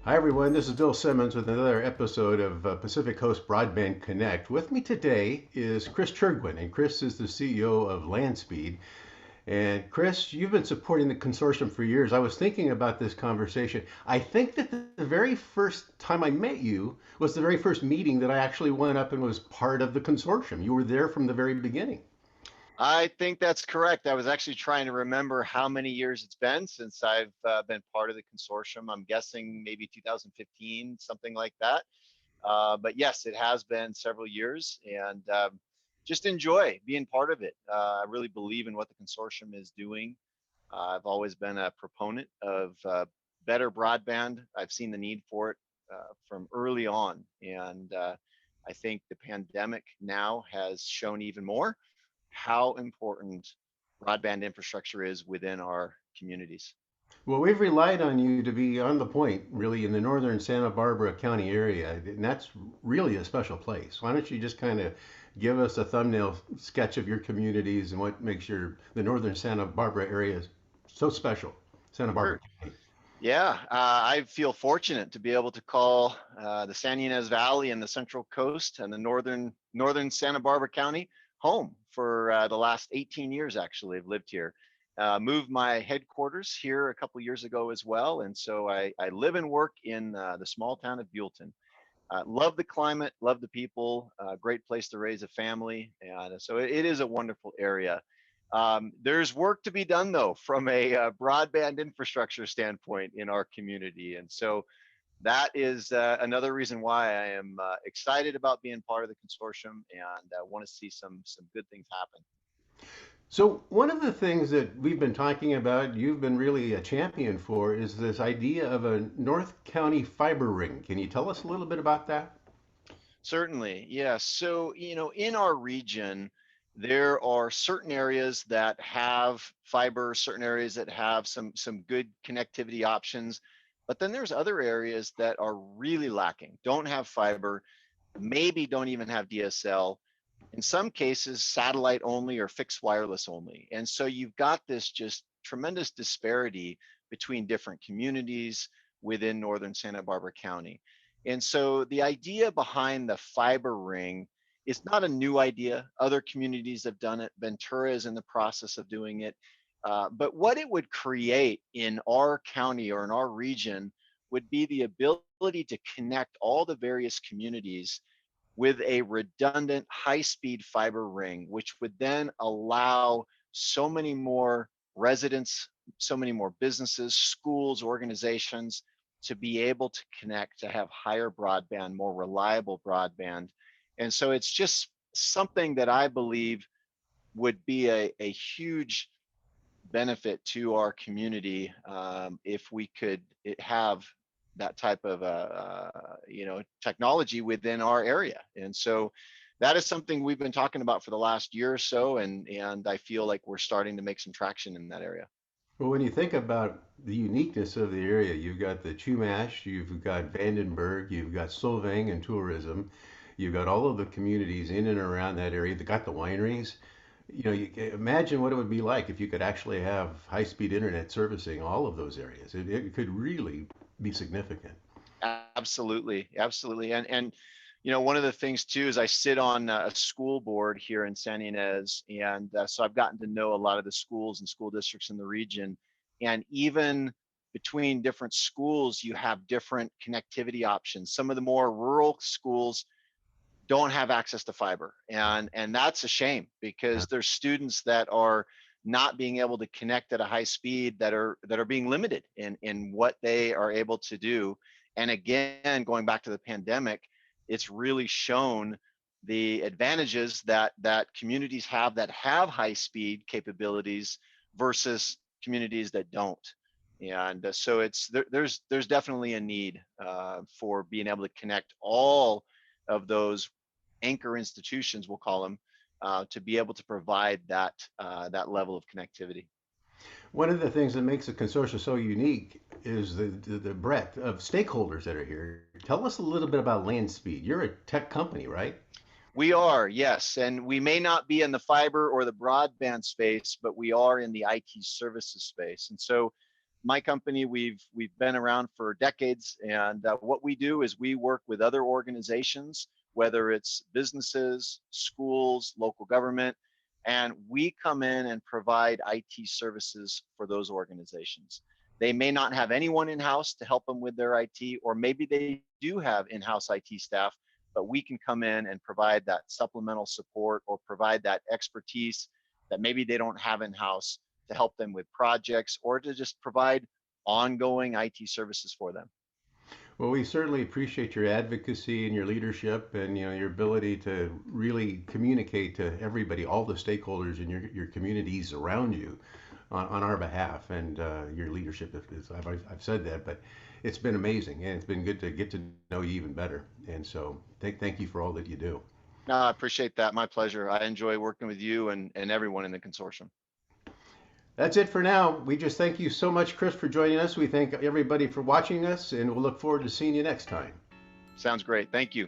Hi, everyone. This is Bill Simmons with another episode of Pacific Coast Broadband Connect. With me today is Chris Chirgwin, and Chris is the CEO of Lanspeed. And Chris, you've been supporting the consortium for years. I was thinking about this conversation. I think that the very first time I met you was the very first meeting that I actually went up and was part of the consortium. You were there from the very beginning. I think that's correct. I was actually trying to remember how many years it's been since I've been part of the consortium. I'm guessing maybe 2015, something like that. But yes, it has been several years, and just enjoy being part of it. I really believe in what the consortium is doing. I've always been a proponent of better broadband. I've seen the need for it from early on, and I think the pandemic now has shown even more how important broadband infrastructure is within our communities. Well, we've relied on you to be on the point, really, in the northern Santa Barbara County area, and that's really a special place. Why don't you just kind of give us a thumbnail sketch of your communities and what makes the northern Santa Barbara area so special? Santa Barbara Sure. County. Yeah, I feel fortunate to be able to call the San Ynez Valley and the Central Coast and the northern Santa Barbara County home for the last 18 years. Actually, I've lived here. Moved my headquarters here a couple years ago as well, and so I live and work in the small town of Buellton. Love the climate, love the people, great place to raise a family. And so it is a wonderful area. There's work to be done though, from a broadband infrastructure standpoint in our community. And so that is another reason why I am excited about being part of the consortium and want to see some good things happen. So, one of the things that we've been talking about, you've been really a champion for, is this idea of a North County fiber ring. Can you tell us a little bit about that? Certainly, yes. So, in our region, there are certain areas that have fiber, certain areas that have some good connectivity options, but then there's other areas that are really lacking, don't have fiber, maybe don't even have DSL. In some cases, satellite only or fixed wireless only. And so you've got this just tremendous disparity between different communities within northern Santa Barbara County. And so the idea behind the fiber ring is not a new idea. Other communities have done it. Ventura is in the process of doing it. But what it would create in our county or in our region would be the ability to connect all the various communities with a redundant high-speed fiber ring, which would then allow so many more residents, so many more businesses, schools, organizations to be able to connect, to have higher broadband, more reliable broadband. And so it's just something that I believe would be a huge benefit to our community if we could have that type of technology within our area. And so that is something we've been talking about for the last year or so, and I feel like we're starting to make some traction in that area. Well, when you think about the uniqueness of the area, you've got the Chumash, you've got Vandenberg, you've got Solvang and tourism, you've got all of the communities in and around that area. They got the wineries. You know, you can imagine what it would be like if you could actually have high-speed internet servicing all of those areas. It could really be significant. Absolutely, absolutely. And one of the things too is I sit on a school board here in San Ynez, and so I've gotten to know a lot of the schools and school districts in the region. And even between different schools, you have different connectivity options. Some of the more rural schools don't have access to fiber, and that's a shame Yeah. because there's students that are not being able to connect at a high speed, that are being limited in what they are able to do. And again, going back to the pandemic, it's really shown the advantages that communities that have high speed capabilities versus communities that don't. And so there's definitely a need for being able to connect all of those anchor institutions, we'll call them, to be able to provide that level of connectivity. One of the things that makes the consortium so unique is the breadth of stakeholders that are here. Tell us a little bit about Landspeed. You're a tech company, right? We are, yes, and we may not be in the fiber or the broadband space, but we are in the IT services space. And so my company, we've been around for decades, and what we do is we work with other organizations, whether it's businesses, schools, local government, and we come in and provide IT services for those organizations. They may not have anyone in-house to help them with their IT, or maybe they do have in-house IT staff, but we can come in and provide that supplemental support or provide that expertise that maybe they don't have in-house to help them with projects or to just provide ongoing IT services for them. Well, we certainly appreciate your advocacy and your leadership and your ability to really communicate to everybody, all the stakeholders in your communities around you on our behalf. And your leadership is, I've said that, but it's been amazing and it's been good to get to know you even better. And so thank you for all that you do. No, I appreciate that. My pleasure. I enjoy working with you and everyone in the consortium. That's it for now. We just thank you so much, Chris, for joining us. We thank everybody for watching us, and we'll look forward to seeing you next time. Sounds great. Thank you.